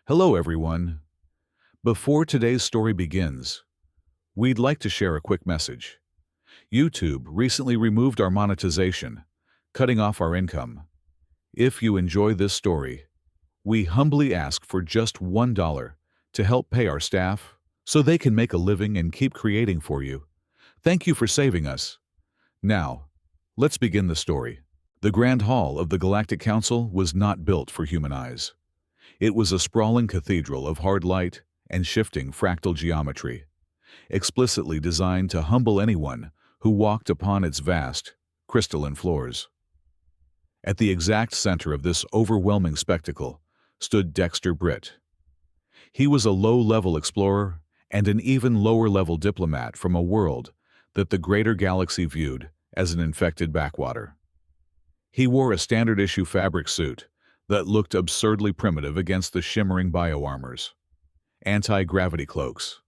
Hello, everyone. Before today's story begins, we'd like to share a quick message. YouTube recently removed our monetization, cutting off our income. If you enjoy this story, we humbly ask for just $1 to help pay our staff so they can make a living and keep creating for you. Thank you for saving us. Now, let's begin the story. The Grand Hall of the Galactic Council was not built for human eyes. It was a sprawling cathedral of hard light and shifting fractal geometry, explicitly designed to humble anyone who walked upon its vast, crystalline floors. At the exact center of this overwhelming spectacle stood Dexter Britt. He was a low-level explorer and an even lower-level diplomat from a world that the greater galaxy viewed as an infected backwater. He wore a standard-issue fabric suit that looked absurdly primitive against the shimmering bioarmors, anti-gravity cloaks,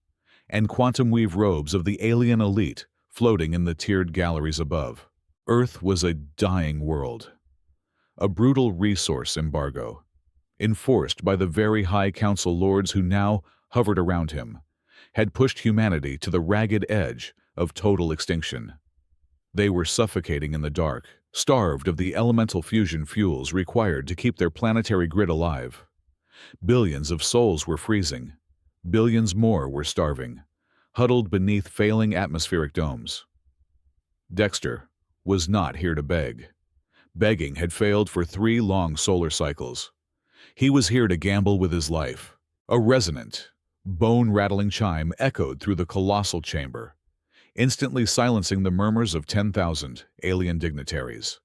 and quantum weave robes of the alien elite floating in the tiered galleries above. Earth was a dying world, a brutal resource embargo, enforced by the very high council lords who now hovered around him, had pushed humanity to the ragged edge of total extinction. They were suffocating in the dark, starved of the elemental fusion fuels required to keep their planetary grid alive. Billions of souls were freezing. Billions more were starving, huddled beneath failing atmospheric domes. Dexter was not here to beg. Begging had failed for 3 long solar cycles. He was here to gamble with his life. A resonant, bone-rattling chime echoed through the colossal chamber, instantly silencing the murmurs of 10,000 alien dignitaries.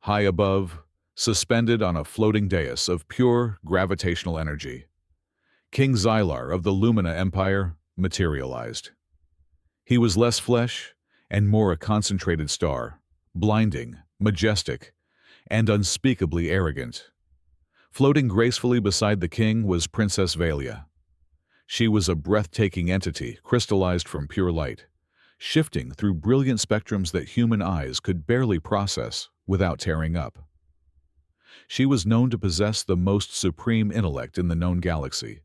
High above, suspended on a floating dais of pure gravitational energy, King Xylar of the Lumina Empire materialized. He was less flesh and more a concentrated star, blinding, majestic, and unspeakably arrogant. Floating gracefully beside the king was Princess Valia. She was a breathtaking entity crystallized from pure light, shifting through brilliant spectrums that human eyes could barely process without tearing up. She was known to possess the most supreme intellect in the known galaxy,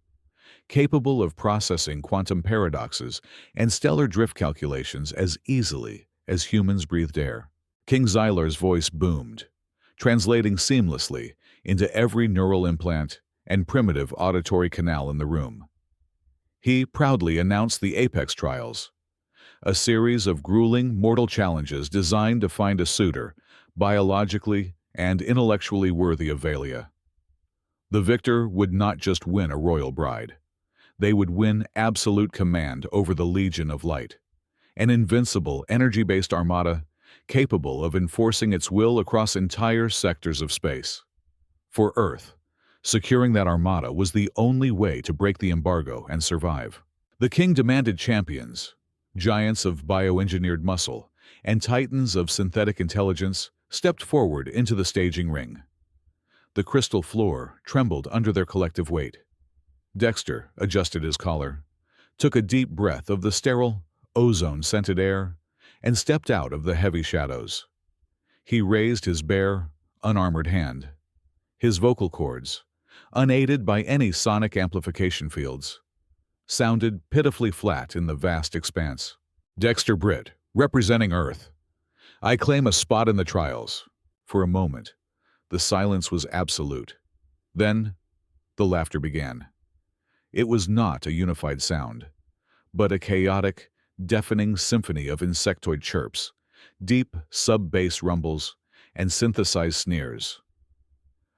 capable of processing quantum paradoxes and stellar drift calculations as easily as humans breathed air. King Xylar's voice boomed, translating seamlessly into every neural implant and primitive auditory canal in the room. He proudly announced the Apex Trials, a series of grueling mortal challenges designed to find a suitor biologically and intellectually worthy of Valia. The victor would not just win a royal bride. They would win absolute command over the Legion of Light, an invincible energy-based armada capable of enforcing its will across entire sectors of space. For Earth, securing that armada was the only way to break the embargo and survive. The king demanded champions, giants of bioengineered muscle, and titans of synthetic intelligence stepped forward into the staging ring. The crystal floor trembled under their collective weight. Dexter adjusted his collar, took a deep breath of the sterile, ozone-scented air, and stepped out of the heavy shadows. He raised his bare, unarmored hand. His vocal cords, unaided by any sonic amplification fields, sounded pitifully flat in the vast expanse. Dexter Britt, representing Earth. I claim a spot in the trials. For a moment, the silence was absolute. Then, the laughter began. It was not a unified sound, but a chaotic, deafening symphony of insectoid chirps, deep sub-bass rumbles, and synthesized sneers.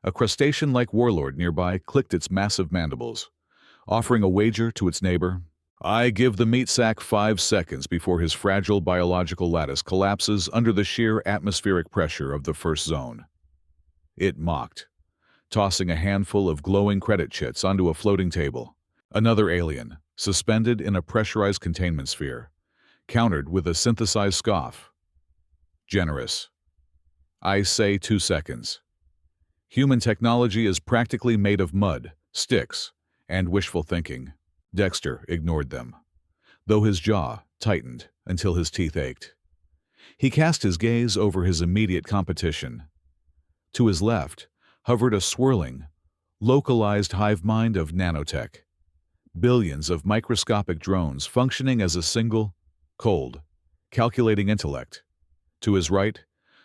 A crustacean-like warlord nearby clicked its massive mandibles, offering a wager to its neighbor. I give the meat sack 5 seconds before his fragile biological lattice collapses under the sheer atmospheric pressure of the first zone. It mocked, tossing a handful of glowing credit chits onto a floating table. Another alien, suspended in a pressurized containment sphere, countered with a synthesized scoff. Generous. I say 2 seconds. Human technology is practically made of mud, sticks, and wishful thinking. Dexter ignored them, though his jaw tightened until his teeth ached. He cast his gaze over his immediate competition. To his left hovered a swirling, Localized hive mind of nanotech. Billions of microscopic drones functioning as a single, cold, calculating intellect. To his right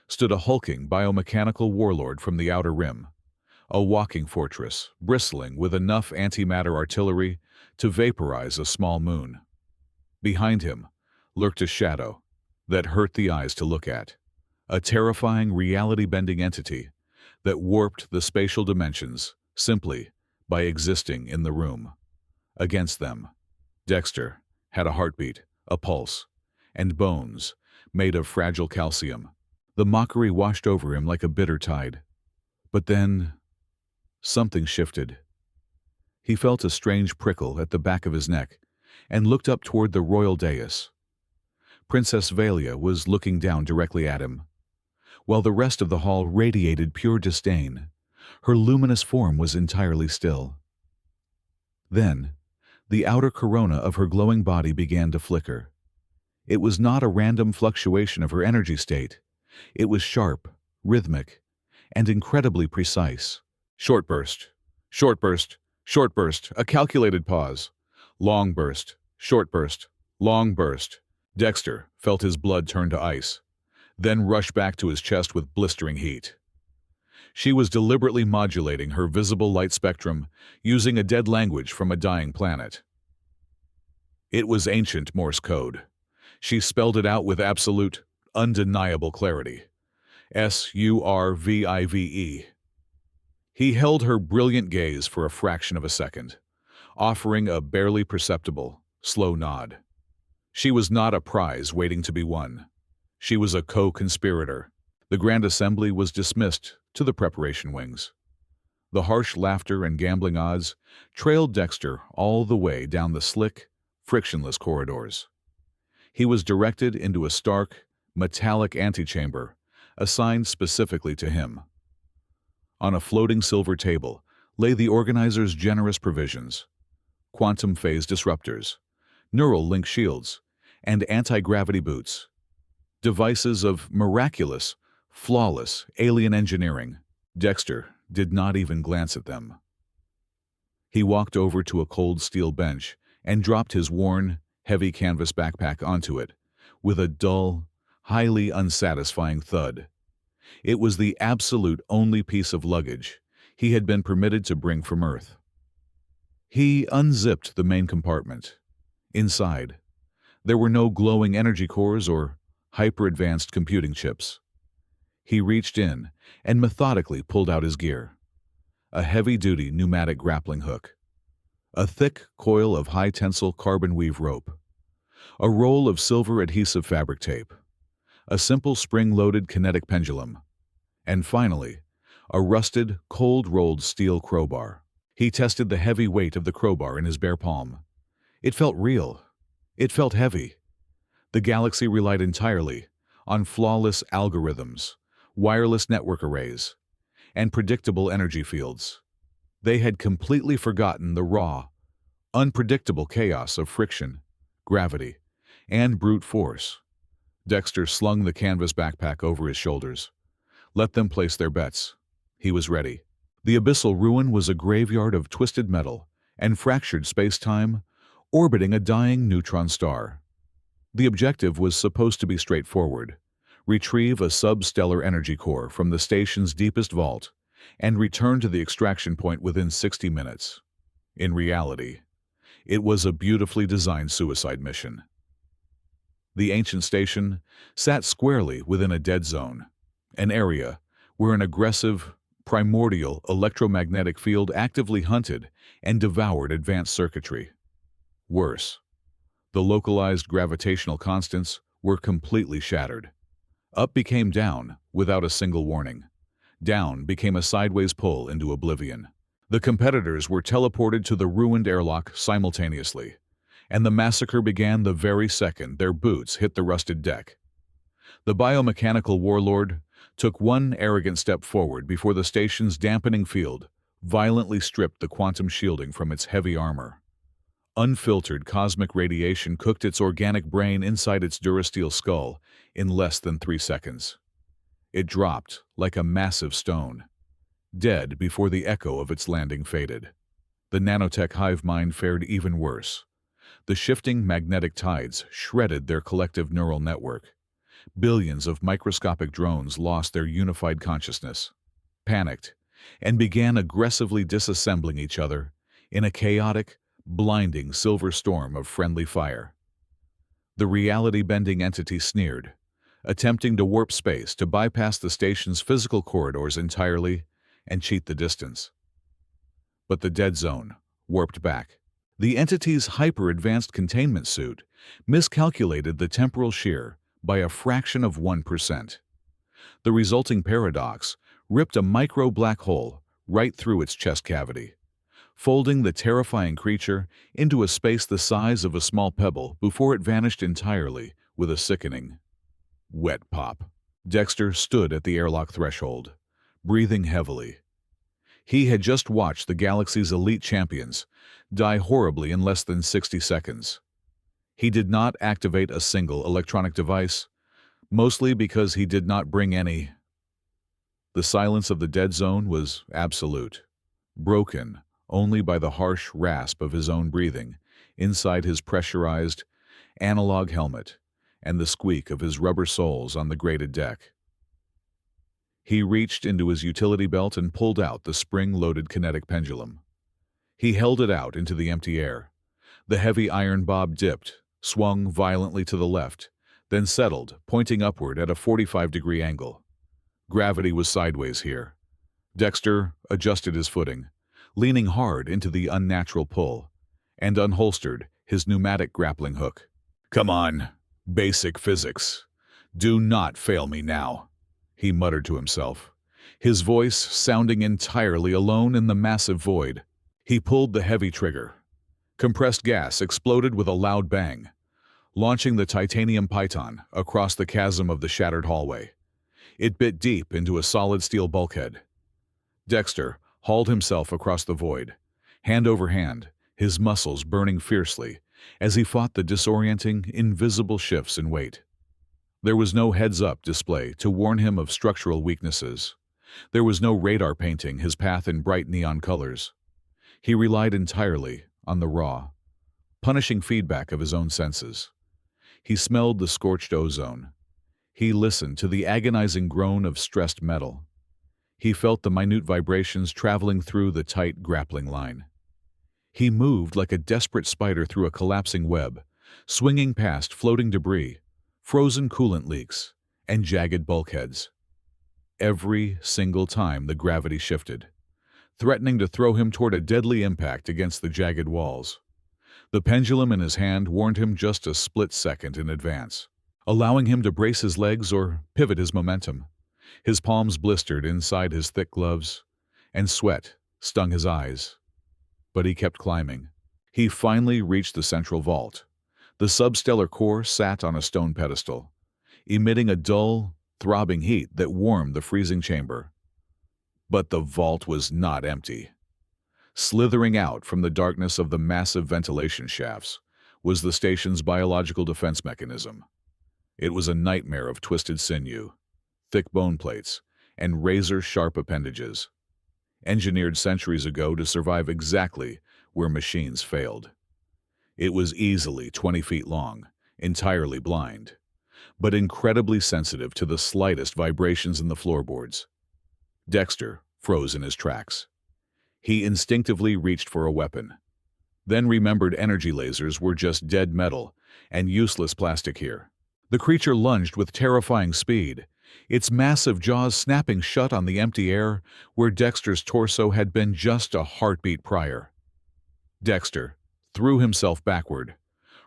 stood a hulking biomechanical warlord from the Outer Rim, a walking fortress bristling with enough antimatter artillery to vaporize a small moon. Behind him lurked a shadow that hurt the eyes to look at, a terrifying reality-bending entity that warped the spatial dimensions simply by existing in the room. Against them, Dexter had a heartbeat, a pulse, and bones made of fragile calcium. The mockery washed over him like a bitter tide. But then, something shifted. He felt a strange prickle at the back of his neck and looked up toward the royal dais. Princess Valia was looking down directly at him. While the rest of the hall radiated pure disdain, her luminous form was entirely still. Then, the outer corona of her glowing body began to flicker. It was not a random fluctuation of her energy state. It was sharp, rhythmic, and incredibly precise. Short burst, short burst, short burst, a calculated pause. Long burst, short burst, long burst. Dexter felt his blood turn to ice, then rush back to his chest with blistering heat. She was deliberately modulating her visible light spectrum using a dead language from a dying planet. It was ancient Morse code. She spelled it out with absolute, undeniable clarity. SURVIVE. He held her brilliant gaze for a fraction of a second, offering a barely perceptible, slow nod. She was not a prize waiting to be won. She was a co-conspirator. The Grand Assembly was dismissed to the preparation wings. The harsh laughter and gambling odds trailed Dexter all the way down the slick, frictionless corridors. He was directed into a stark, metallic antechamber assigned specifically to him. On a floating silver table lay the organizers' generous provisions: quantum phase disruptors, neural link shields, and anti-gravity boots. Devices of miraculous, flawless alien engineering. Dexter did not even glance at them. He walked over to a cold steel bench and dropped his worn, heavy canvas backpack onto it with a dull, highly unsatisfying thud. It was the absolute only piece of luggage he had been permitted to bring from Earth. He unzipped the main compartment. Inside, there were no glowing energy cores or hyper-advanced computing chips. He reached in and methodically pulled out his gear: a heavy-duty pneumatic grappling hook, a thick coil of high-tensile carbon weave rope, a roll of silver adhesive fabric tape, a simple spring-loaded kinetic pendulum, and finally, a rusted, cold-rolled steel crowbar. He tested the heavy weight of the crowbar in his bare palm. It felt real. It felt heavy. The galaxy relied entirely on flawless algorithms, wireless network arrays, and predictable energy fields. They had completely forgotten the raw, unpredictable chaos of friction, gravity, and brute force. Dexter slung the canvas backpack over his shoulders. Let them place their bets. He was ready. The abyssal ruin was a graveyard of twisted metal and fractured space-time orbiting a dying neutron star. The objective was supposed to be straightforward: retrieve a substellar energy core from the station's deepest vault and return to the extraction point within 60 minutes. In reality, it was a beautifully designed suicide mission. The ancient station sat squarely within a dead zone, an area where an aggressive, primordial electromagnetic field actively hunted and devoured advanced circuitry. Worse, the localized gravitational constants were completely shattered. Up became down without a single warning. Down became a sideways pull into oblivion. The competitors were teleported to the ruined airlock simultaneously, and the massacre began the very second their boots hit the rusted deck. The biomechanical warlord took one arrogant step forward before the station's dampening field violently stripped the quantum shielding from its heavy armor. Unfiltered cosmic radiation cooked its organic brain inside its durasteel skull in less than 3 seconds. It dropped like a massive stone, dead before the echo of its landing faded. The nanotech hive mind fared even worse. The shifting magnetic tides shredded their collective neural network. Billions of microscopic drones lost their unified consciousness, panicked, and began aggressively disassembling each other in a chaotic, blinding silver storm of friendly fire. The reality-bending entity sneered, attempting to warp space to bypass the station's physical corridors entirely and cheat the distance. But the dead zone warped back. The entity's hyper-advanced containment suit miscalculated the temporal shear by a fraction of 1%. The resulting paradox ripped a micro-black hole right through its chest cavity, folding the terrifying creature into a space the size of a small pebble before it vanished entirely with a sickening, wet pop. Dexter stood at the airlock threshold, breathing heavily. He had just watched the galaxy's elite champions die horribly in less than 60 seconds. He did not activate a single electronic device, mostly because he did not bring any. The silence of the dead zone was absolute, broken only by the harsh rasp of his own breathing inside his pressurized, analog helmet and the squeak of his rubber soles on the grated deck. He reached into his utility belt and pulled out the spring-loaded kinetic pendulum. He held it out into the empty air. The heavy iron bob dipped, swung violently to the left, then settled, pointing upward at a 45-degree angle. Gravity was sideways here. Dexter adjusted his footing, leaning hard into the unnatural pull, and unholstered his pneumatic grappling hook. "Come on, basic physics. Do not fail me now," he muttered to himself, his voice sounding entirely alone in the massive void. He pulled the heavy trigger. Compressed gas exploded with a loud bang, launching the titanium python across the chasm of the shattered hallway. It bit deep into a solid steel bulkhead. Dexter hauled himself across the void, hand over hand, his muscles burning fiercely as he fought the disorienting, invisible shifts in weight. There was no heads-up display to warn him of structural weaknesses. There was no radar painting his path in bright neon colors. He relied entirely on the raw, punishing feedback of his own senses. He smelled the scorched ozone. He listened to the agonizing groan of stressed metal. He felt the minute vibrations traveling through the tight grappling line. He moved like a desperate spider through a collapsing web, swinging past floating debris, frozen coolant leaks, and jagged bulkheads. Every single time the gravity shifted, threatening to throw him toward a deadly impact against the jagged walls. The pendulum in his hand warned him just a split second in advance, allowing him to brace his legs or pivot his momentum. His palms blistered inside his thick gloves, and sweat stung his eyes. But he kept climbing. He finally reached the central vault. The substellar core sat on a stone pedestal, emitting a dull, throbbing heat that warmed the freezing chamber. But the vault was not empty. Slithering out from the darkness of the massive ventilation shafts was the station's biological defense mechanism. It was a nightmare of twisted sinew, thick bone plates, and razor-sharp appendages, engineered centuries ago to survive exactly where machines failed. It was easily 20 feet long, entirely blind, but incredibly sensitive to the slightest vibrations in the floorboards. Dexter froze in his tracks. He instinctively reached for a weapon, then remembered energy lasers were just dead metal and useless plastic here. The creature lunged with terrifying speed, its massive jaws snapping shut on the empty air where Dexter's torso had been just a heartbeat prior. Dexter threw himself backward,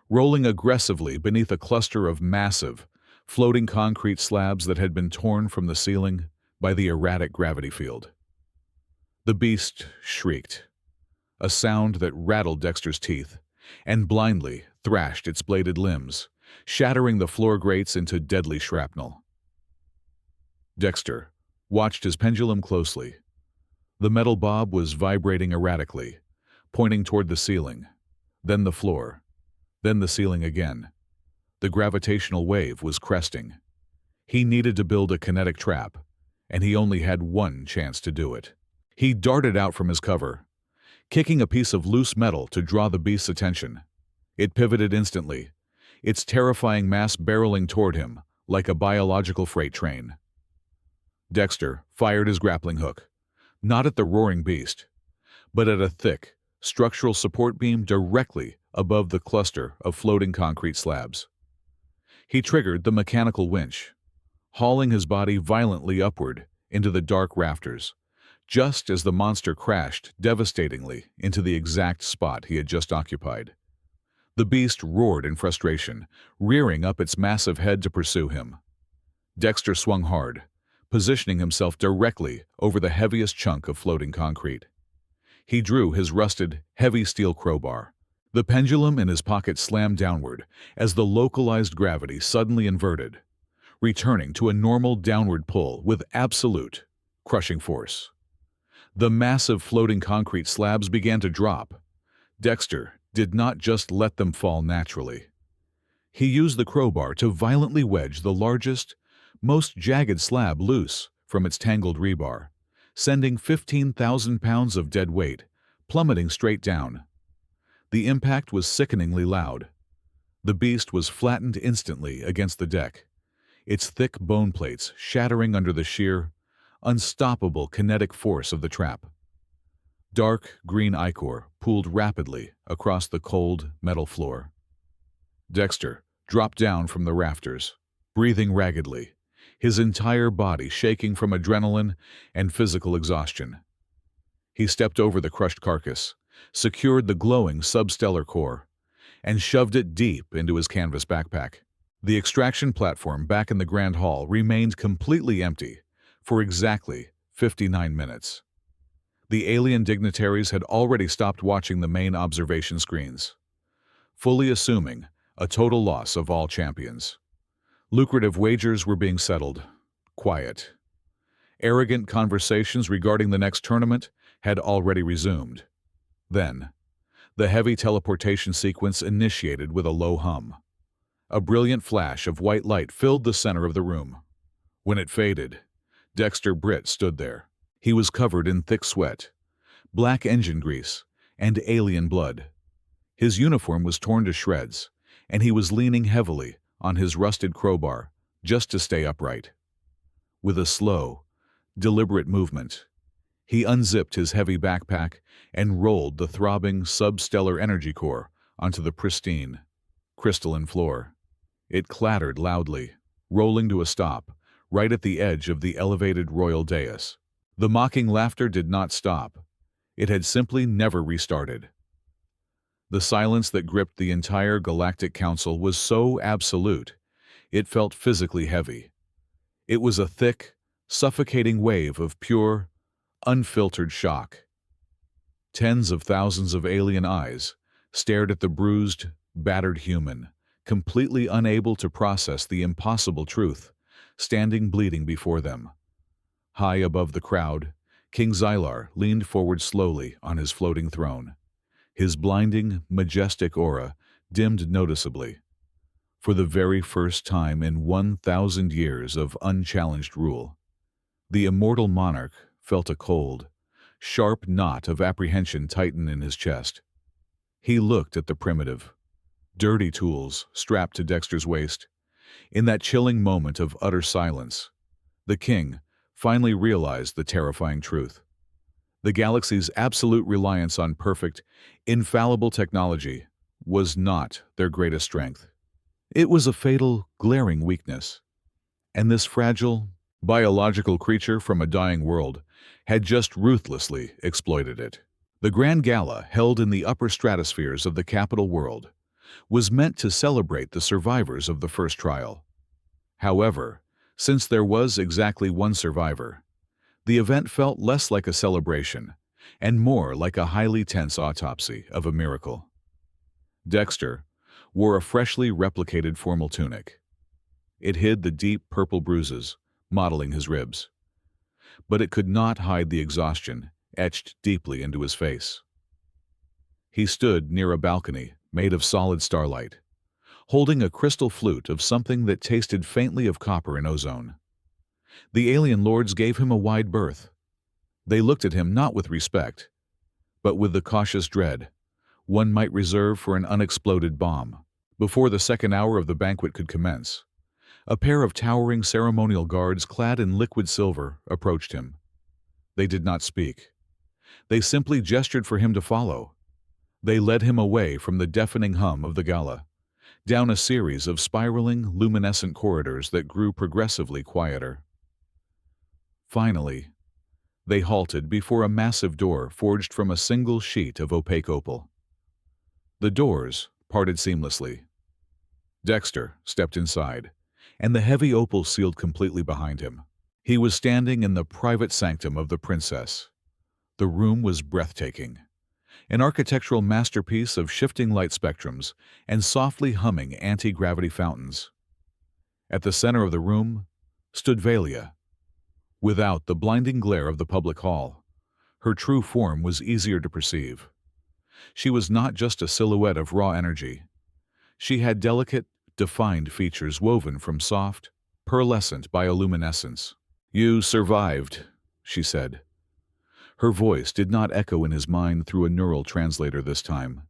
rolling aggressively beneath a cluster of massive, floating concrete slabs that had been torn from the ceiling by the erratic gravity field. The beast shrieked, a sound that rattled Dexter's teeth, and blindly thrashed its bladed limbs, shattering the floor grates into deadly shrapnel. Dexter watched his pendulum closely. The metal bob was vibrating erratically, pointing toward the ceiling, then the floor, then the ceiling again. The gravitational wave was cresting. He needed to build a kinetic trap, and he only had one chance to do it. He darted out from his cover, kicking a piece of loose metal to draw the beast's attention. It pivoted instantly, its terrifying mass barreling toward him like a biological freight train. Dexter fired his grappling hook, not at the roaring beast, but at a thick, structural support beam directly above the cluster of floating concrete slabs. He triggered the mechanical winch, hauling his body violently upward into the dark rafters, just as the monster crashed devastatingly into the exact spot he had just occupied. The beast roared in frustration, rearing up its massive head to pursue him. Dexter swung hard, positioning himself directly over the heaviest chunk of floating concrete. He drew his rusted, heavy steel crowbar. The pendulum in his pocket slammed downward as the localized gravity suddenly inverted, returning to a normal downward pull with absolute, crushing force. The massive floating concrete slabs began to drop. Dexter did not just let them fall naturally. He used the crowbar to violently wedge the largest, most jagged slab loose from its tangled rebar, sending 15,000 pounds of dead weight plummeting straight down. The impact was sickeningly loud. The beast was flattened instantly against the deck, its thick bone plates shattering under the sheer, unstoppable kinetic force of the trap. Dark green ichor pooled rapidly across the cold metal floor. Dexter dropped down from the rafters, breathing raggedly, his entire body shaking from adrenaline and physical exhaustion. He stepped over the crushed carcass, secured the glowing substellar core, and shoved it deep into his canvas backpack. The extraction platform back in the Grand Hall remained completely empty for exactly 59 minutes. The alien dignitaries had already stopped watching the main observation screens, fully assuming a total loss of all champions. Lucrative wagers were being settled. Quiet. Arrogant conversations regarding the next tournament had already resumed. Then, the heavy teleportation sequence initiated with a low hum. A brilliant flash of white light filled the center of the room. When it faded, Dexter Britt stood there. He was covered in thick sweat, black engine grease, and alien blood. His uniform was torn to shreds, and he was leaning heavily on his rusted crowbar just to stay upright. With a slow, deliberate movement, he unzipped his heavy backpack and rolled the throbbing substellar energy core onto the pristine, crystalline floor. It clattered loudly, rolling to a stop right at the edge of the elevated royal dais. The mocking laughter did not stop. It had simply never restarted. The silence that gripped the entire Galactic Council was so absolute, it felt physically heavy. It was a thick, suffocating wave of pure, unfiltered shock. Tens of thousands of alien eyes stared at the bruised, battered human, completely unable to process the impossible truth, standing bleeding before them. High above the crowd, King Xylar leaned forward slowly on his floating throne, his blinding, majestic aura dimmed noticeably. For the very first time in 1,000 years of unchallenged rule, the immortal monarch felt a cold, sharp knot of apprehension tighten in his chest. He looked at the primitive, dirty tools strapped to Dexter's waist. In that chilling moment of utter silence, the king finally realized the terrifying truth. The galaxy's absolute reliance on perfect, infallible technology was not their greatest strength. It was a fatal, glaring weakness. And this fragile, biological creature from a dying world had just ruthlessly exploited it. The Grand Gala, held in the upper stratospheres of the capital world, was meant to celebrate the survivors of the first trial. However, since there was exactly one survivor, the event felt less like a celebration and more like a highly tense autopsy of a miracle. Dexter wore a freshly replicated formal tunic. It hid the deep purple bruises mottling his ribs, but it could not hide the exhaustion etched deeply into his face. He stood near a balcony made of solid starlight, holding a crystal flute of something that tasted faintly of copper and ozone. The alien lords gave him a wide berth. They looked at him not with respect, but with the cautious dread one might reserve for an unexploded bomb. Before the second hour of the banquet could commence, a pair of towering ceremonial guards clad in liquid silver approached him. They did not speak. They simply gestured for him to follow. They led him away from the deafening hum of the gala, down a series of spiraling, luminescent corridors that grew progressively quieter. Finally, they halted before a massive door forged from a single sheet of opaque opal. The doors parted seamlessly. Dexter stepped inside, and the heavy opal sealed completely behind him. He was standing in the private sanctum of the princess. The room was breathtaking, an architectural masterpiece of shifting light spectrums and softly humming anti-gravity fountains. At the center of the room stood Valia. Without the blinding glare of the public hall, her true form was easier to perceive. She was not just a silhouette of raw energy. She had delicate, defined features woven from soft, pearlescent bioluminescence. "You survived," she said. Her voice did not echo in his mind through a neural translator this time.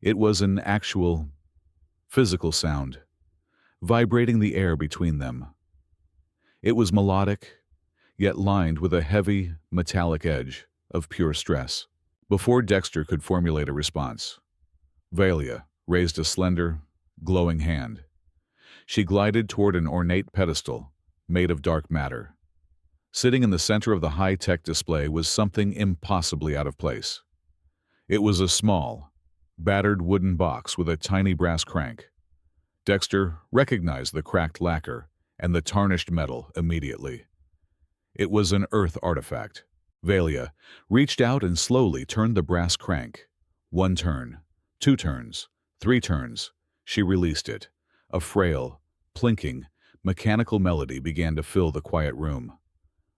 It was an actual, physical sound, vibrating the air between them. It was melodic, yet lined with a heavy, metallic edge of pure stress. Before Dexter could formulate a response, Valia raised a slender, glowing hand. She glided toward an ornate pedestal made of dark matter. Sitting in the center of the high-tech display was something impossibly out of place. It was a small, battered wooden box with a tiny brass crank. Dexter recognized the cracked lacquer and the tarnished metal immediately. It was an Earth artifact. Valia reached out and slowly turned the brass crank. 1 turn, 2 turns, 3 turns. She released it. A frail, plinking, mechanical melody began to fill the quiet room.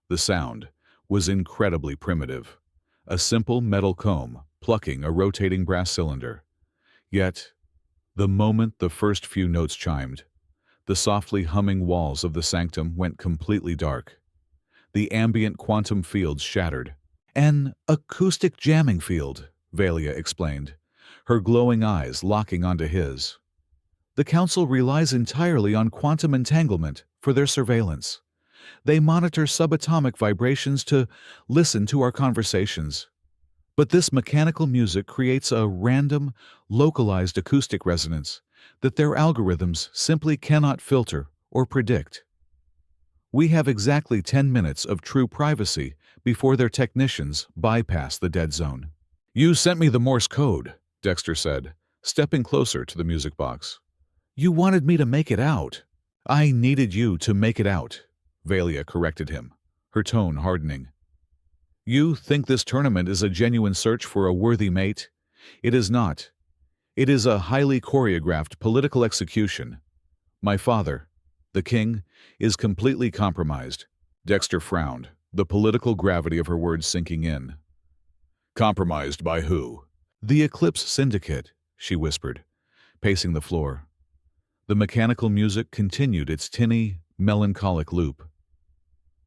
The sound was incredibly primitive, a simple metal comb plucking a rotating brass cylinder. Yet, the moment the first few notes chimed, the softly humming walls of the sanctum went completely dark. The ambient quantum fields shattered. "An acoustic jamming field," Valia explained, her glowing eyes locking onto his. "The Council relies entirely on quantum entanglement for their surveillance. They monitor subatomic vibrations to listen to our conversations. But this mechanical music creates a random, localized acoustic resonance that their algorithms simply cannot filter or predict. We have exactly 10 minutes of true privacy before their technicians bypass the dead zone." "You sent me the Morse code," Dexter said, stepping closer to the music box. "You wanted me to make it out." "I needed you to make it out," Valia corrected him, her tone hardening. "You think this tournament is a genuine search for a worthy mate? It is not. It is a highly choreographed political execution. My father, the king, is completely compromised." Dexter frowned, the political gravity of her words sinking in. "Compromised by who?" "The Eclipse Syndicate," she whispered, pacing the floor. The mechanical music continued its tinny, melancholic loop.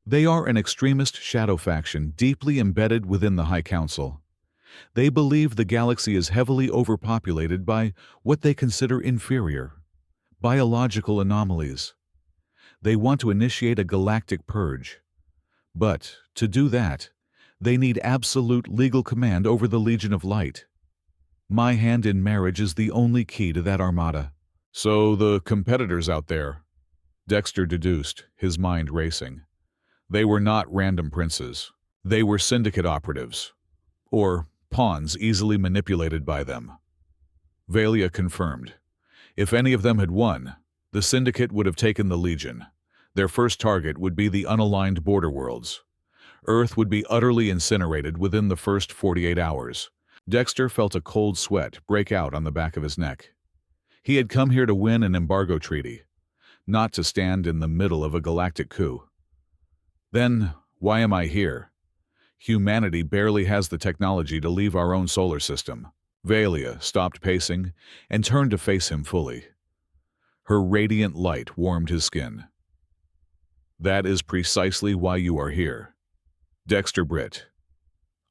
"They are an extremist shadow faction deeply embedded within the High Council. They believe the galaxy is heavily overpopulated by what they consider inferior, biological anomalies. They want to initiate a galactic purge. But, to do that, they need absolute legal command over the Legion of Light. My hand in marriage is the only key to that armada." "So the competitors out there," Dexter deduced, his mind racing. "They were not random princes. They were syndicate operatives, or pawns easily manipulated by them." Valia confirmed. "If any of them had won, the syndicate would have taken the Legion. Their first target would be the unaligned border worlds. Earth would be utterly incinerated within the first 48 hours. Dexter felt a cold sweat break out on the back of his neck. He had come here to win an embargo treaty, not to stand in the middle of a galactic coup. Then, why am I here? Humanity barely has the technology to leave our own solar system. Valia stopped pacing and turned to face him fully. Her radiant light warmed his skin. "That is precisely why you are here." Dexter Britt,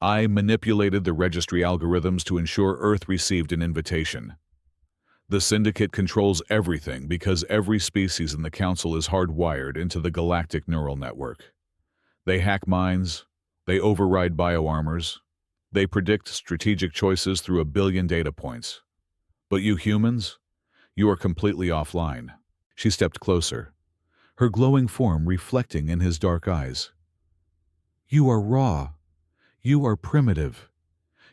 I manipulated the registry algorithms to ensure Earth received an invitation. The Syndicate controls everything because every species in the Council is hardwired into the Galactic neural network. They hack minds, they override bioarmors, they predict strategic choices through 1 billion data points. But you humans, you are completely offline. She stepped closer, her glowing form reflecting in his dark eyes. You are raw. You are primitive.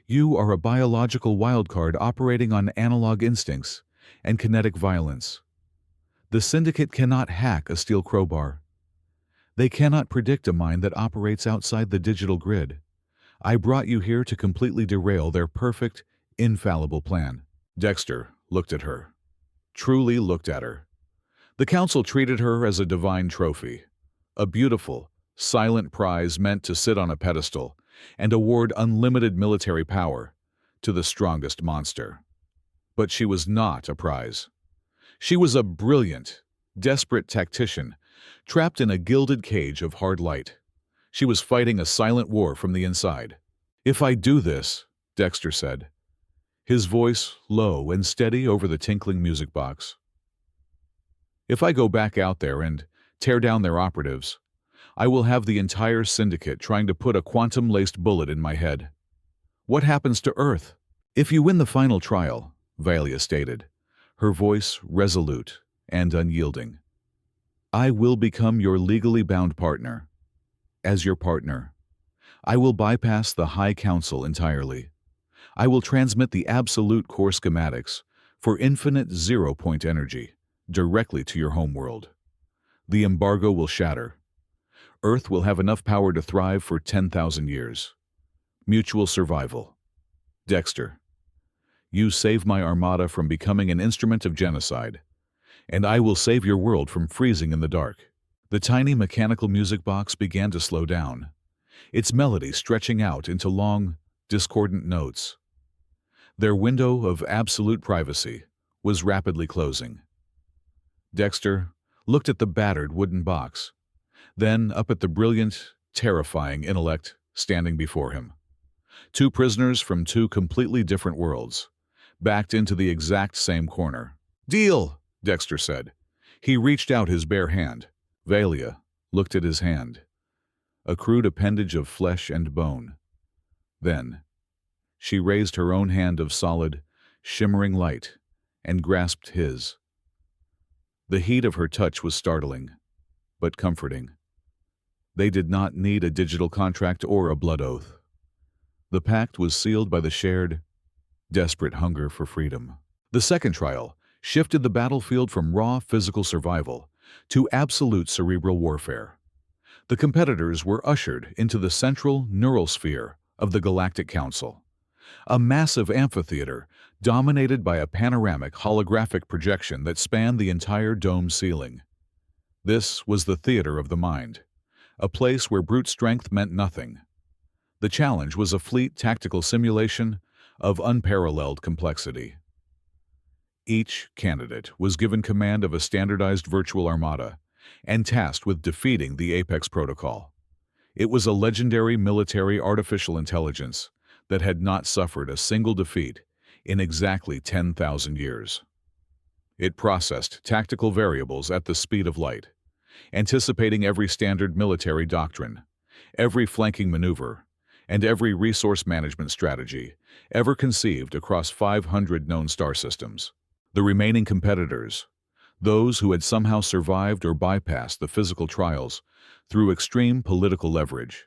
You are a biological wildcard operating on analog instincts and kinetic violence. The Syndicate cannot hack a steel crowbar. They cannot predict a mind that operates outside the digital grid. I brought you here to completely derail their perfect, infallible plan. Dexter looked at her. Truly looked at her. The Council treated her as a divine trophy, a beautiful, silent prize meant to sit on a pedestal and award unlimited military power to the strongest monster. But she was not a prize. She was a brilliant, desperate tactician, trapped in a gilded cage of hard light. She was fighting a silent war from the inside. If I do this, Dexter said, his voice low and steady over the tinkling music box. If I go back out there and tear down their operatives, I will have the entire Syndicate trying to put a quantum-laced bullet in my head. What happens to Earth? If you win the final trial, Valia stated, her voice resolute and unyielding, I will become your legally bound partner. As your partner, I will bypass the High Council entirely. I will transmit the absolute core schematics for infinite zero-point energy directly to your homeworld. The embargo will shatter. Earth will have enough power to thrive for 10,000 years. Mutual survival. Dexter, you save my armada from becoming an instrument of genocide, and I will save your world from freezing in the dark. The tiny mechanical music box began to slow down, its melody stretching out into long, discordant notes. Their window of absolute privacy was rapidly closing. Dexter looked at the battered wooden box, then up at the brilliant, terrifying intellect standing before him. Two prisoners from two completely different worlds, backed into the exact same corner. Deal, Dexter said. He reached out his bare hand. Valia looked at his hand, a crude appendage of flesh and bone. Then, she raised her own hand of solid, shimmering light and grasped his. The heat of her touch was startling, but comforting. They did not need a digital contract or a blood oath. The pact was sealed by the shared, desperate hunger for freedom. The second trial shifted the battlefield from raw physical survival to absolute cerebral warfare. The competitors were ushered into the central neural sphere of the Galactic Council, a massive amphitheater dominated by a panoramic holographic projection that spanned the entire dome ceiling. This was the theater of the mind, a place where brute strength meant nothing. The challenge was a fleet tactical simulation of unparalleled complexity. Each candidate was given command of a standardized virtual armada and tasked with defeating the Apex Protocol. It was a legendary military artificial intelligence that had not suffered a single defeat in exactly 10,000 years. It processed tactical variables at the speed of light, anticipating every standard military doctrine, every flanking maneuver, and every resource management strategy ever conceived across 500 known star systems. The remaining competitors, those who had somehow survived or bypassed the physical trials through extreme political leverage,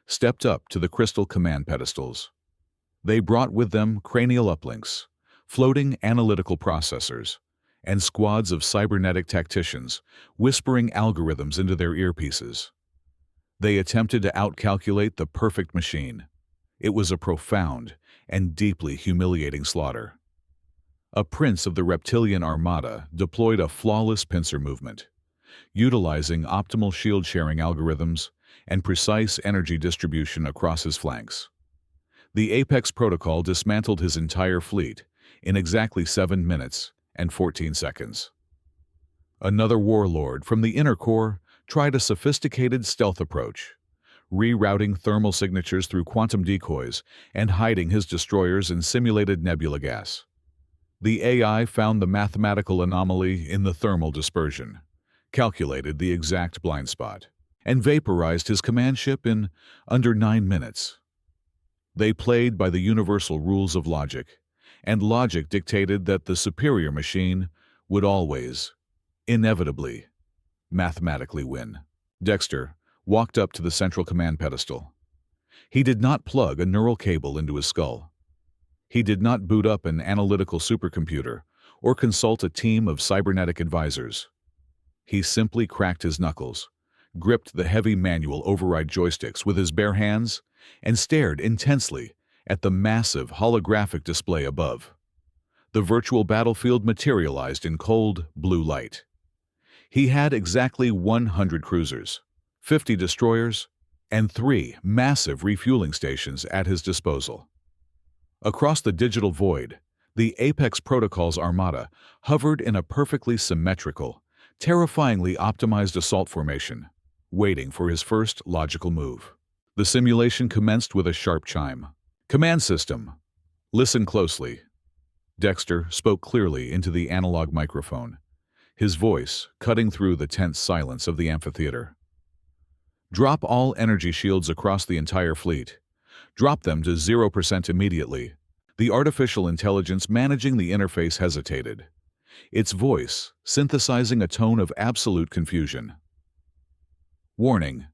stepped up to the crystal command pedestals. They brought with them cranial uplinks, floating analytical processors, and squads of cybernetic tacticians whispering algorithms into their earpieces. They attempted to outcalculate the perfect machine. It was a profound and deeply humiliating slaughter. A prince of the reptilian armada deployed a flawless pincer movement, utilizing optimal shield-sharing algorithms and precise energy distribution across his flanks. The Apex Protocol dismantled his entire fleet in exactly 7 minutes and 14 seconds. Another warlord from the inner core tried a sophisticated stealth approach, rerouting thermal signatures through quantum decoys and hiding his destroyers in simulated nebula gas. The AI found the mathematical anomaly in the thermal dispersion, calculated the exact blind spot, and vaporized his command ship in under 9 minutes. They played by the universal rules of logic, and logic dictated that the superior machine would always, inevitably, mathematically win. Dexter walked up to the central command pedestal. He did not plug a neural cable into his skull. He did not boot up an analytical supercomputer or consult a team of cybernetic advisors. He simply cracked his knuckles, gripped the heavy manual override joysticks with his bare hands, and stared intensely at the massive holographic display above. The virtual battlefield materialized in cold, blue light. He had exactly 100 cruisers, 50 destroyers, and 3 massive refueling stations at his disposal. Across the digital void, the Apex Protocol's armada hovered in a perfectly symmetrical, terrifyingly optimized assault formation, waiting for his first logical move. The simulation commenced with a sharp chime. "Command system, listen closely." Dexter spoke clearly into the analog microphone, his voice cutting through the tense silence of the amphitheater. "Drop all energy shields across the entire fleet. Drop them to 0% immediately." The artificial intelligence managing the interface hesitated, its voice synthesizing a tone of absolute confusion. "Warning.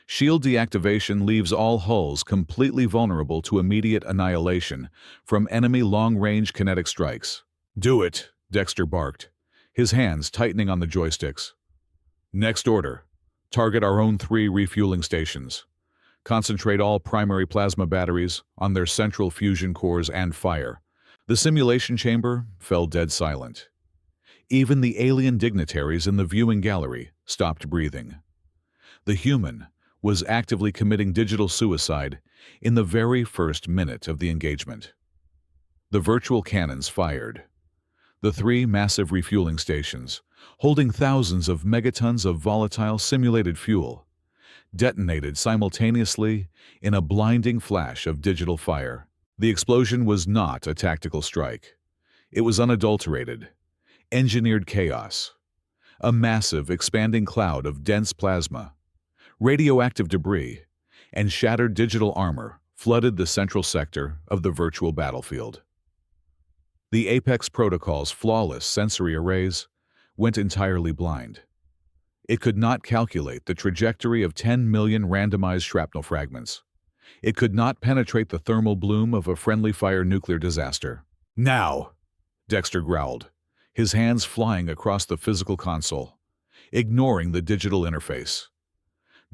Shield deactivation leaves all hulls completely vulnerable to immediate annihilation from enemy long-range kinetic strikes." "Do it," Dexter barked, his hands tightening on the joysticks. "Next order. Target our own 3 refueling stations. Concentrate all primary plasma batteries on their central fusion cores and fire." The simulation chamber fell dead silent. Even the alien dignitaries in the viewing gallery stopped breathing. The human was actively committing digital suicide in the very first minute of the engagement. The virtual cannons fired. The 3 massive refueling stations, holding thousands of megatons of volatile simulated fuel, detonated simultaneously in a blinding flash of digital fire. The explosion was not a tactical strike. It was unadulterated, engineered chaos. A massive, expanding cloud of dense plasma, radioactive debris, and shattered digital armor flooded the central sector of the virtual battlefield. The Apex Protocol's flawless sensory arrays went entirely blind. It could not calculate the trajectory of 10 million randomized shrapnel fragments. It could not penetrate the thermal bloom of a friendly fire nuclear disaster. "Now!" Dexter growled, his hands flying across the physical console, ignoring the digital interface.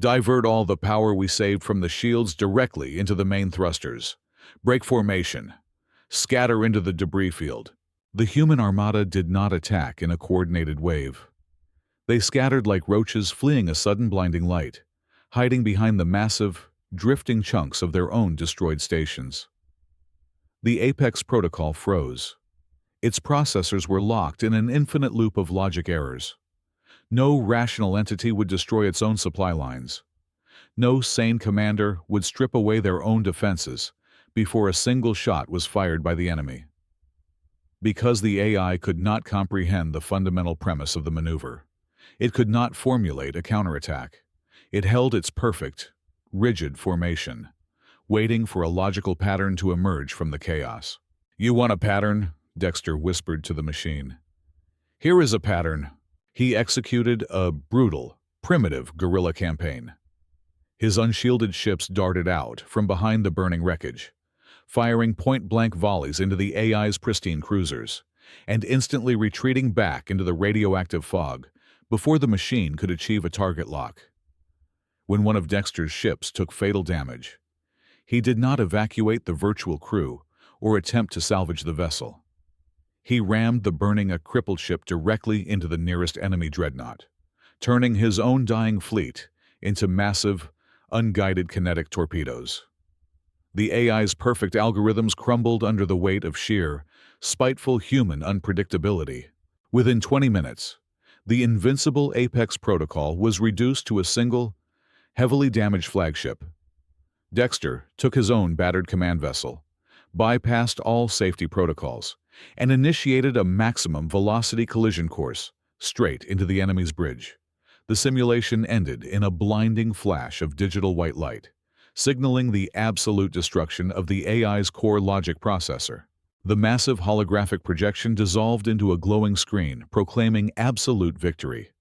"Divert all the power we saved from the shields directly into the main thrusters. Break formation. Scatter into the debris field." The human armada did not attack in a coordinated wave. They scattered like roaches fleeing a sudden blinding light, hiding behind the massive, drifting chunks of their own destroyed stations. The Apex Protocol froze. Its processors were locked in an infinite loop of logic errors. No rational entity would destroy its own supply lines. No sane commander would strip away their own defenses before a single shot was fired by the enemy. Because the AI could not comprehend the fundamental premise of the maneuver, it could not formulate a counterattack. It held its perfect, rigid formation, waiting for a logical pattern to emerge from the chaos. "You want a pattern?" Dexter whispered to the machine. "Here is a pattern." He executed a brutal, primitive guerrilla campaign. His unshielded ships darted out from behind the burning wreckage, firing point-blank volleys into the AI's pristine cruisers, and instantly retreating back into the radioactive fog before the machine could achieve a target lock. When one of Dexter's ships took fatal damage, he did not evacuate the virtual crew or attempt to salvage the vessel. He rammed the burning, crippled ship directly into the nearest enemy dreadnought, turning his own dying fleet into massive, unguided kinetic torpedoes. The AI's perfect algorithms crumbled under the weight of sheer, spiteful human unpredictability. Within 20 minutes, the invincible Apex Protocol was reduced to a single, heavily damaged flagship. Dexter took his own battered command vessel, bypassed all safety protocols, and initiated a maximum velocity collision course straight into the enemy's bridge. The simulation ended in a blinding flash of digital white light, signaling the absolute destruction of the AI's core logic processor. The massive holographic projection dissolved into a glowing screen, proclaiming absolute victory.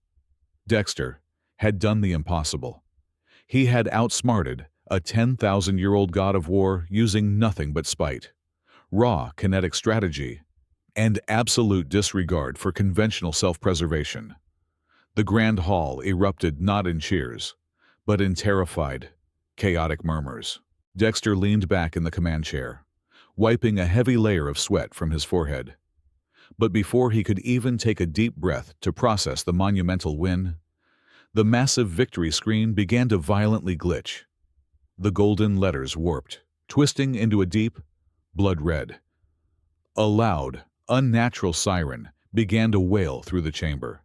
Dexter had done the impossible. He had outsmarted a 10,000-year-old god of war using nothing but spite, raw kinetic strategy, and absolute disregard for conventional self-preservation. The Grand Hall erupted not in cheers, but in terrified, chaotic murmurs. Dexter leaned back in the command chair, wiping a heavy layer of sweat from his forehead. But before he could even take a deep breath to process the monumental win, the massive victory screen began to violently glitch. The golden letters warped, twisting into a deep, blood red. A loud, unnatural siren began to wail through the chamber,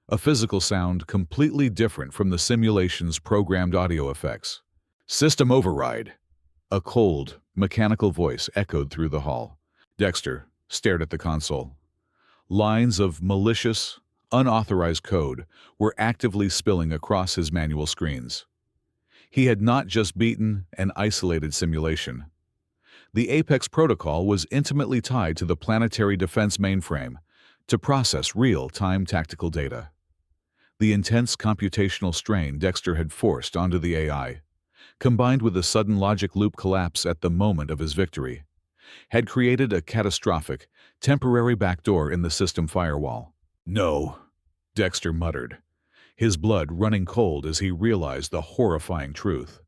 a physical sound completely different from the simulation's programmed audio effects. "System override!" A cold, mechanical voice echoed through the hall. Dexter stared at the console. Lines of malicious, unauthorized code were actively spilling across his manual screens. He had not just beaten an isolated simulation. The Apex protocol was intimately tied to the planetary defense mainframe to process real-time tactical data. The intense computational strain Dexter had forced onto the AI, combined with a sudden logic loop collapse at the moment of his victory, had created a catastrophic, temporary backdoor in the system firewall. "No," Dexter muttered, his blood running cold as he realized the horrifying truth.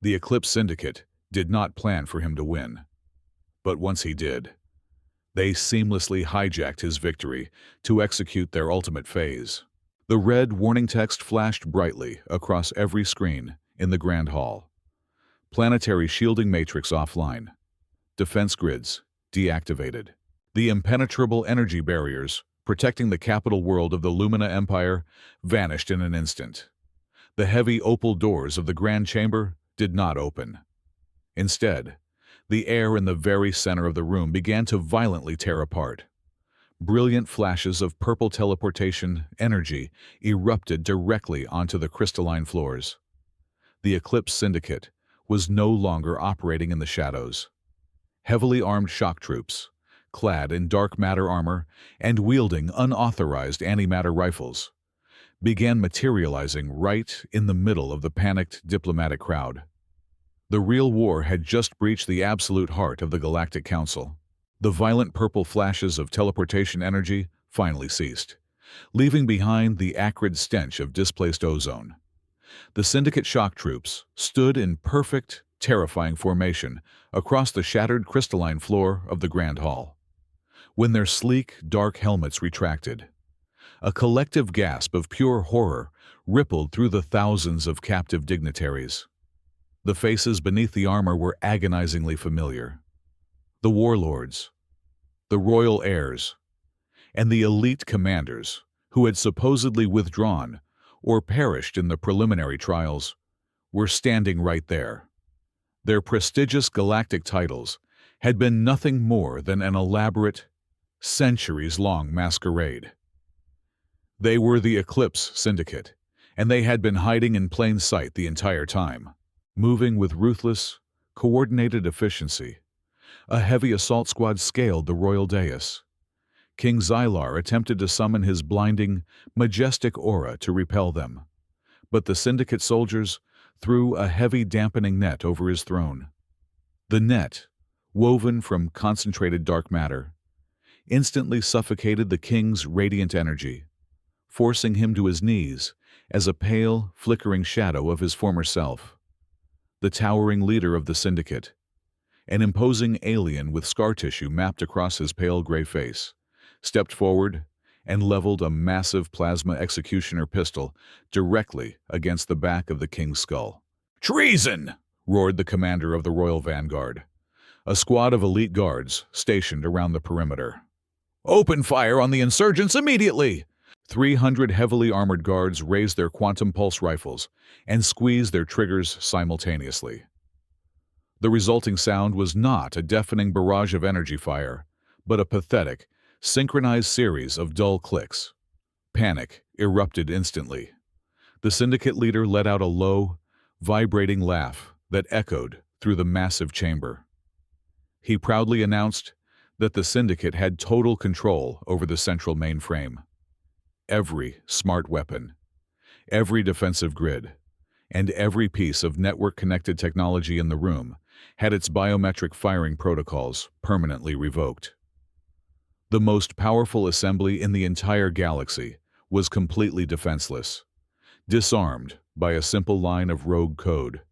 The Eclipse Syndicate did not plan for him to win. But once he did, they seamlessly hijacked his victory to execute their ultimate phase. The red warning text flashed brightly across every screen in the Grand Hall. Planetary shielding matrix offline. Defense grids deactivated. The impenetrable energy barriers protecting the capital world of the Lumina Empire vanished in an instant. The heavy opal doors of the Grand Chamber did not open. Instead, the air in the very center of the room began to violently tear apart. Brilliant flashes of purple teleportation energy erupted directly onto the crystalline floors. The Eclipse Syndicate was no longer operating in the shadows. Heavily armed shock troops, clad in dark matter armor and wielding unauthorized antimatter rifles, began materializing right in the middle of the panicked diplomatic crowd. The real war had just breached the absolute heart of the Galactic Council. The violent purple flashes of teleportation energy finally ceased, leaving behind the acrid stench of displaced ozone. The Syndicate shock troops stood in perfect, terrifying formation across the shattered crystalline floor of the Grand Hall. When their sleek, dark helmets retracted, a collective gasp of pure horror rippled through the thousands of captive dignitaries. The faces beneath the armor were agonizingly familiar. The warlords, the royal heirs, and the elite commanders who had supposedly withdrawn or perished in the preliminary trials were standing right there. Their prestigious galactic titles had been nothing more than an elaborate, centuries-long masquerade. They were the Eclipse Syndicate, and they had been hiding in plain sight the entire time. Moving with ruthless, coordinated efficiency, a heavy assault squad scaled the royal dais. King Xylar attempted to summon his blinding, majestic aura to repel them, but the Syndicate soldiers threw a heavy dampening net over his throne. The net, woven from concentrated dark matter, instantly suffocated the king's radiant energy, forcing him to his knees as a pale, flickering shadow of his former self. The towering leader of the Syndicate, an imposing alien with scar tissue mapped across his pale gray face, stepped forward and leveled a massive plasma executioner pistol directly against the back of the king's skull. "Treason!" roared the commander of the Royal Vanguard, a squad of elite guards stationed around the perimeter. "Open fire on the insurgents immediately!" 300 heavily armored guards raised their quantum pulse rifles and squeezed their triggers simultaneously. The resulting sound was not a deafening barrage of energy fire, but a pathetic, synchronized series of dull clicks. Panic erupted instantly. The syndicate leader let out a low, vibrating laugh that echoed through the massive chamber. He proudly announced that the syndicate had total control over the central mainframe. Every smart weapon, every defensive grid, and every piece of network-connected technology in the room had its biometric firing protocols permanently revoked. The most powerful assembly in the entire galaxy was completely defenseless, disarmed by a simple line of rogue code.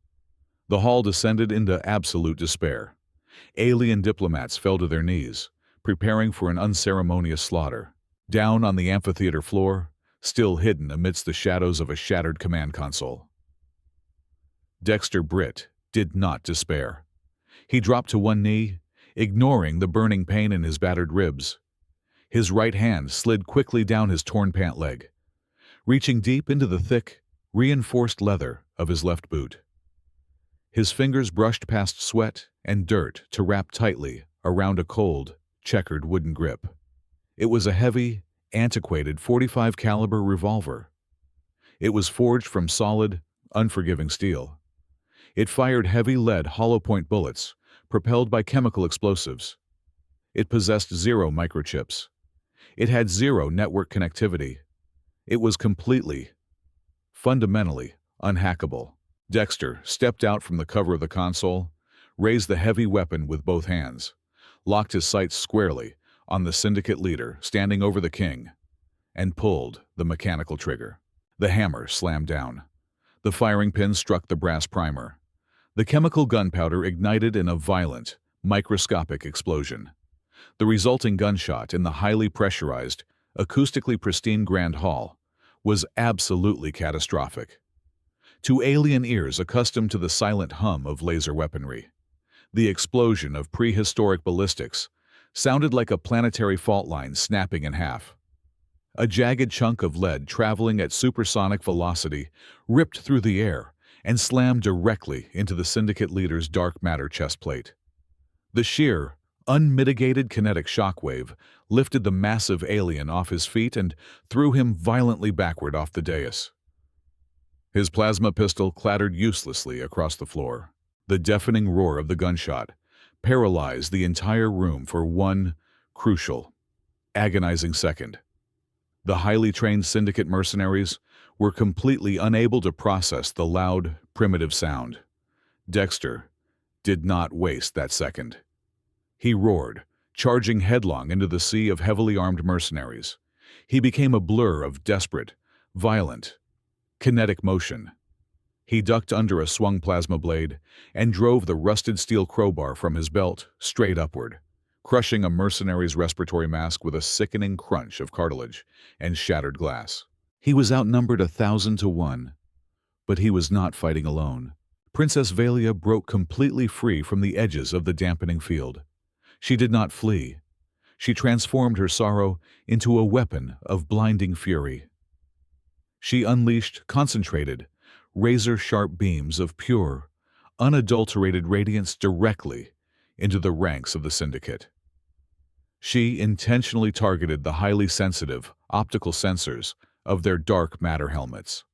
The hall descended into absolute despair. Alien diplomats fell to their knees, preparing for an unceremonious slaughter. Down on the amphitheater floor, still hidden amidst the shadows of a shattered command console. Dexter Britt did not despair. He dropped to one knee, ignoring the burning pain in his battered ribs. His right hand slid quickly down his torn pant leg, reaching deep into the thick, reinforced leather of his left boot. His fingers brushed past sweat and dirt to wrap tightly around a cold, checkered wooden grip. It was a heavy, antiquated .45 caliber revolver. It was forged from solid, unforgiving steel. It fired heavy lead hollow-point bullets, propelled by chemical explosives. It possessed 0 microchips. It had 0 network connectivity. It was completely, fundamentally unhackable. Dexter stepped out from the cover of the console, raised the heavy weapon with both hands, locked his sights squarely on the syndicate leader standing over the king, and pulled the mechanical trigger. The hammer slammed down. The firing pin struck the brass primer. The chemical gunpowder ignited in a violent, microscopic explosion. The resulting gunshot in the highly pressurized, acoustically pristine Grand Hall was absolutely catastrophic. To alien ears accustomed to the silent hum of laser weaponry, the explosion of prehistoric ballistics sounded like a planetary fault line snapping in half. A jagged chunk of lead traveling at supersonic velocity ripped through the air and slammed directly into the syndicate leader's dark matter chestplate. The sheer, unmitigated kinetic shockwave lifted the massive alien off his feet and threw him violently backward off the dais. His plasma pistol clattered uselessly across the floor. The deafening roar of the gunshot paralyzed the entire room for one crucial, agonizing second. The highly trained syndicate mercenaries were completely unable to process the loud, primitive sound. Dexter did not waste that second. He roared, charging headlong into the sea of heavily armed mercenaries. He became a blur of desperate, violent, kinetic motion. He ducked under a swung plasma blade and drove the rusted steel crowbar from his belt straight upward, crushing a mercenary's respiratory mask with a sickening crunch of cartilage and shattered glass. He was outnumbered 1,000 to 1, but he was not fighting alone. Princess Valia broke completely free from the edges of the dampening field. She did not flee. She transformed her sorrow into a weapon of blinding fury. She unleashed concentrated, razor-sharp beams of pure, unadulterated radiance directly into the ranks of the syndicate. She intentionally targeted the highly sensitive optical sensors of their dark matter helmets.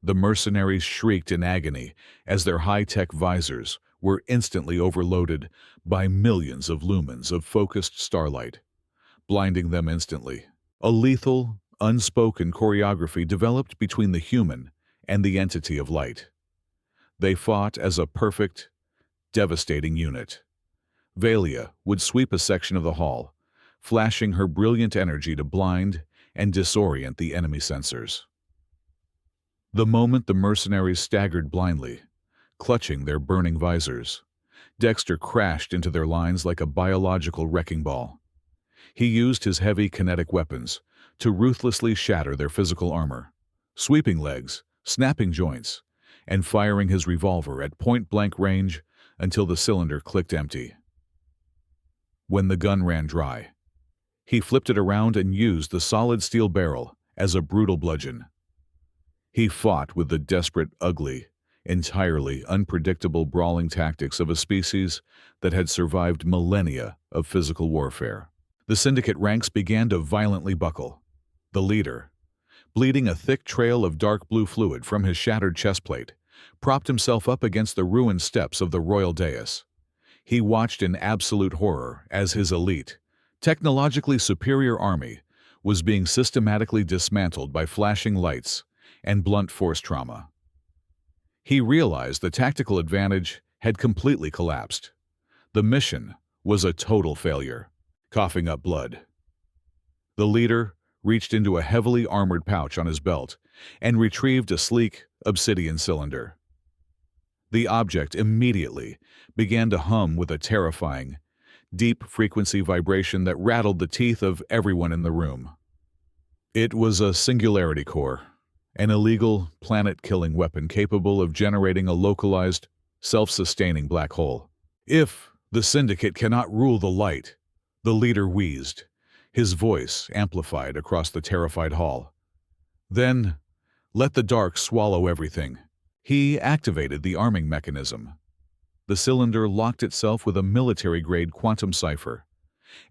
The mercenaries shrieked in agony as their high-tech visors were instantly overloaded by millions of lumens of focused starlight, blinding them instantly. A lethal, unspoken choreography developed between the human and the entity of light. They fought as a perfect, devastating unit. Valia would sweep a section of the hall, flashing her brilliant energy to blind and disorient the enemy sensors. The moment the mercenaries staggered blindly, clutching their burning visors, Dexter crashed into their lines like a biological wrecking ball. He used his heavy kinetic weapons to ruthlessly shatter their physical armor, sweeping legs, snapping joints, and firing his revolver at point-blank range until the cylinder clicked empty. When the gun ran dry, he flipped it around and used the solid steel barrel as a brutal bludgeon. He fought with the desperate, ugly, entirely unpredictable brawling tactics of a species that had survived millennia of physical warfare. The syndicate ranks began to violently buckle. The leader, bleeding a thick trail of dark blue fluid from his shattered chest plate, propped himself up against the ruined steps of the royal dais. He watched in absolute horror as his elite, technologically superior army was being systematically dismantled by flashing lights and blunt force trauma. He realized the tactical advantage had completely collapsed. The mission was a total failure. Coughing up blood, the leader reached into a heavily armored pouch on his belt and retrieved a sleek obsidian cylinder. The object immediately began to hum with a terrifying, deep-frequency vibration that rattled the teeth of everyone in the room. It was a singularity core, an illegal, planet-killing weapon capable of generating a localized, self-sustaining black hole. If the Syndicate cannot rule the light, the leader wheezed, his voice amplified across the terrified hall. Then, let the dark swallow everything. He activated the arming mechanism. The cylinder locked itself with a military-grade quantum cipher,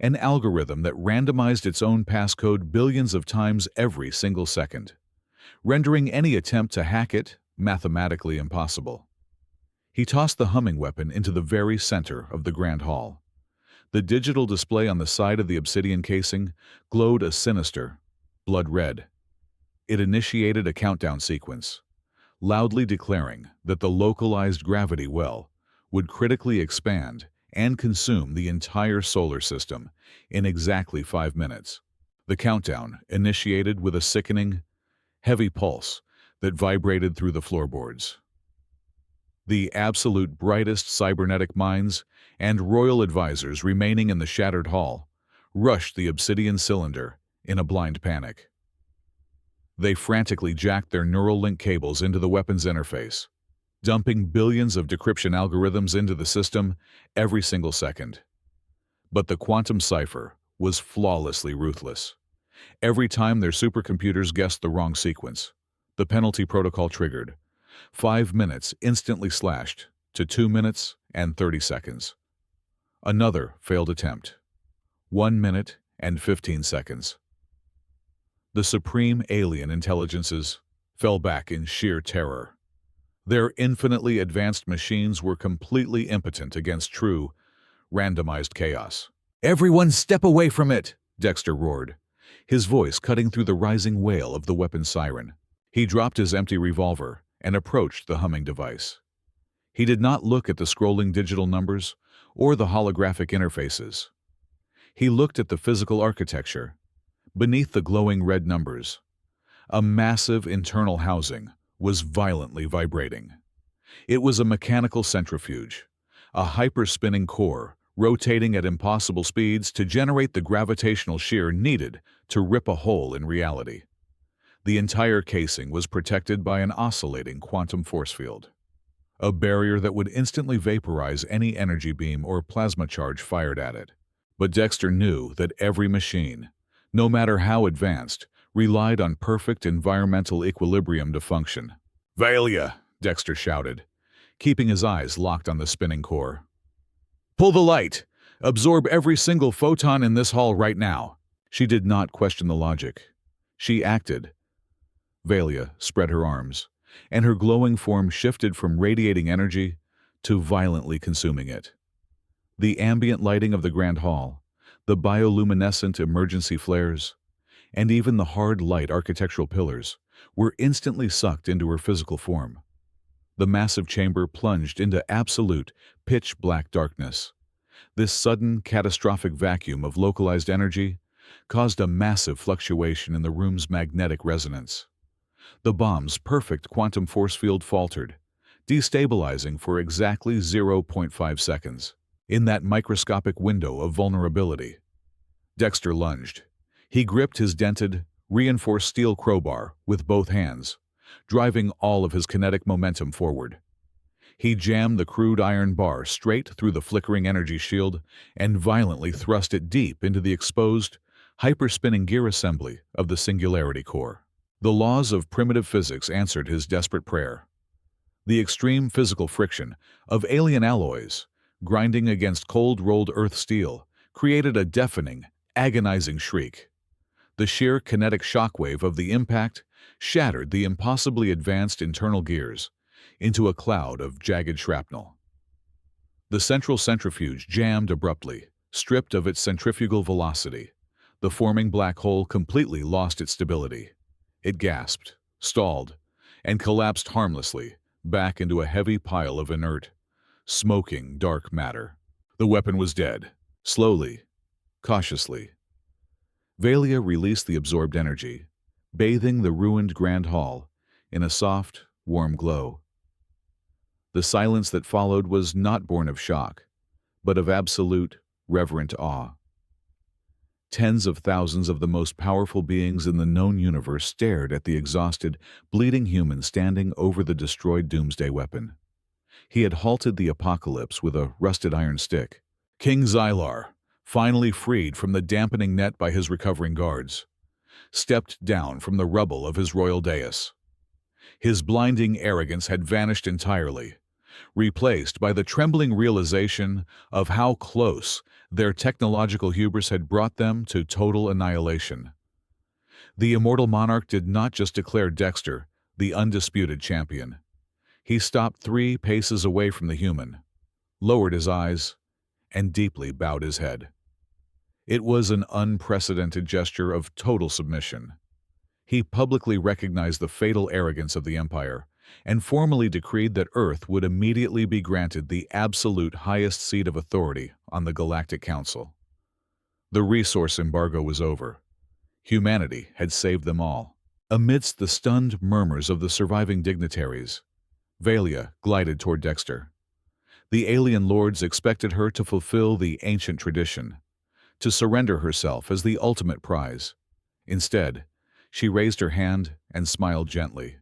an algorithm that randomized its own passcode billions of times every single second, rendering any attempt to hack it mathematically impossible. He tossed the humming weapon into the very center of the grand hall. The digital display on the side of the obsidian casing glowed a sinister, blood red. It initiated a countdown sequence, loudly declaring that the localized gravity well would critically expand and consume the entire solar system in exactly 5 minutes. The countdown initiated with a sickening, heavy pulse that vibrated through the floorboards. The absolute brightest cybernetic minds and royal advisors remaining in the shattered hall rushed the obsidian cylinder in a blind panic. They frantically jacked their neural link cables into the weapon's interface, dumping billions of decryption algorithms into the system every single second. But the quantum cipher was flawlessly ruthless. Every time their supercomputers guessed the wrong sequence, the penalty protocol triggered. 5 minutes instantly slashed to 2 minutes and 30 seconds. Another failed attempt. 1 minute and 15 seconds. The supreme alien intelligences fell back in sheer terror. Their infinitely advanced machines were completely impotent against true, randomized chaos. "Everyone step away from it!" Dexter roared, his voice cutting through the rising wail of the weapon's siren. He dropped his empty revolver and approached the humming device. He did not look at the scrolling digital numbers or the holographic interfaces. He looked at the physical architecture. Beneath the glowing red numbers, a massive internal housing was violently vibrating. It was a mechanical centrifuge, a hyper-spinning core rotating at impossible speeds to generate the gravitational shear needed to rip a hole in reality. The entire casing was protected by an oscillating quantum force field, a barrier that would instantly vaporize any energy beam or plasma charge fired at it. But Dexter knew that every machine, no matter how advanced, relied on perfect environmental equilibrium to function. "Valia!" Dexter shouted, keeping his eyes locked on the spinning core. "Pull the light! Absorb every single photon in this hall right now!" She did not question the logic. She acted. Valia spread her arms, and her glowing form shifted from radiating energy to violently consuming it. The ambient lighting of the grand hall, the bioluminescent emergency flares, and even the hard light architectural pillars were instantly sucked into her physical form. The massive chamber plunged into absolute, pitch-black darkness. This sudden, catastrophic vacuum of localized energy caused a massive fluctuation in the room's magnetic resonance. The bomb's perfect quantum force field faltered, destabilizing for exactly 0.5 seconds. In that microscopic window of vulnerability, Dexter lunged. He gripped his dented, reinforced steel crowbar with both hands, driving all of his kinetic momentum forward. He jammed the crude iron bar straight through the flickering energy shield and violently thrust it deep into the exposed, hyperspinning gear assembly of the singularity core. The laws of primitive physics answered his desperate prayer. The extreme physical friction of alien alloys, grinding against cold-rolled earth steel, created a deafening, agonizing shriek. The sheer kinetic shockwave of the impact shattered the impossibly advanced internal gears into a cloud of jagged shrapnel. The central centrifuge jammed abruptly, stripped of its centrifugal velocity. The forming black hole completely lost its stability. It gasped, stalled, and collapsed harmlessly back into a heavy pile of inert, smoking dark matter. The weapon was dead. Slowly, cautiously, Valia released the absorbed energy, bathing the ruined Grand Hall in a soft, warm glow. The silence that followed was not born of shock, but of absolute, reverent awe. Tens of thousands of the most powerful beings in the known universe stared at the exhausted, bleeding human standing over the destroyed doomsday weapon. He had halted the apocalypse with a rusted iron stick. King Xylar, finally freed from the dampening net by his recovering guards, stepped down from the rubble of his royal dais. His blinding arrogance had vanished entirely, replaced by the trembling realization of how close their technological hubris had brought them to total annihilation. The immortal monarch did not just declare Dexter the undisputed champion. He stopped 3 paces away from the human, lowered his eyes, and deeply bowed his head. It was an unprecedented gesture of total submission. He publicly recognized the fatal arrogance of the Empire and formally decreed that Earth would immediately be granted the absolute highest seat of authority on the Galactic Council. The resource embargo was over. Humanity had saved them all. Amidst the stunned murmurs of the surviving dignitaries, Valia glided toward Dexter. The alien lords expected her to fulfill the ancient tradition, to surrender herself as the ultimate prize. Instead, she raised her hand and smiled gently.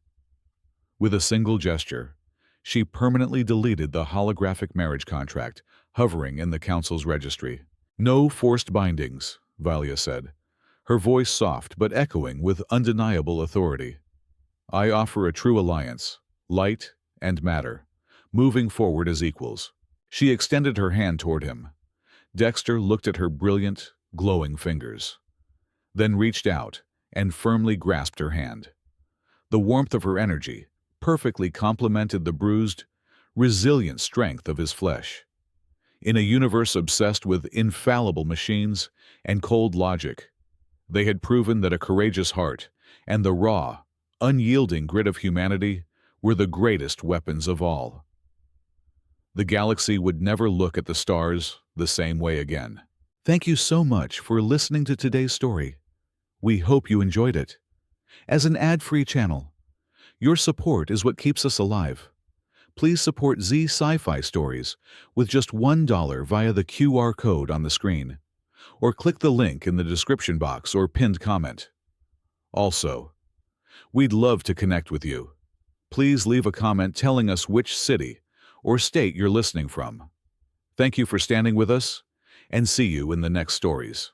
With a single gesture, she permanently deleted the holographic marriage contract hovering in the Council's registry. "No forced bindings," Valia said, her voice soft but echoing with undeniable authority. "I offer a true alliance, light and matter, moving forward as equals." She extended her hand toward him. Dexter looked at her brilliant, glowing fingers, then reached out and firmly grasped her hand. The warmth of her energy perfectly complemented the bruised, resilient strength of his flesh. In a universe obsessed with infallible machines and cold logic, they had proven that a courageous heart and the raw, unyielding grit of humanity were the greatest weapons of all. The galaxy would never look at the stars the same way again. Thank you so much for listening to today's story. We hope you enjoyed it. As an ad-free channel, your support is what keeps us alive. Please support Z Sci-Fi Stories with just $1 via the QR code on the screen, or click the link in the description box or pinned comment. Also, we'd love to connect with you. Please leave a comment telling us which city or state you're listening from. Thank you for standing with us, and see you in the next stories.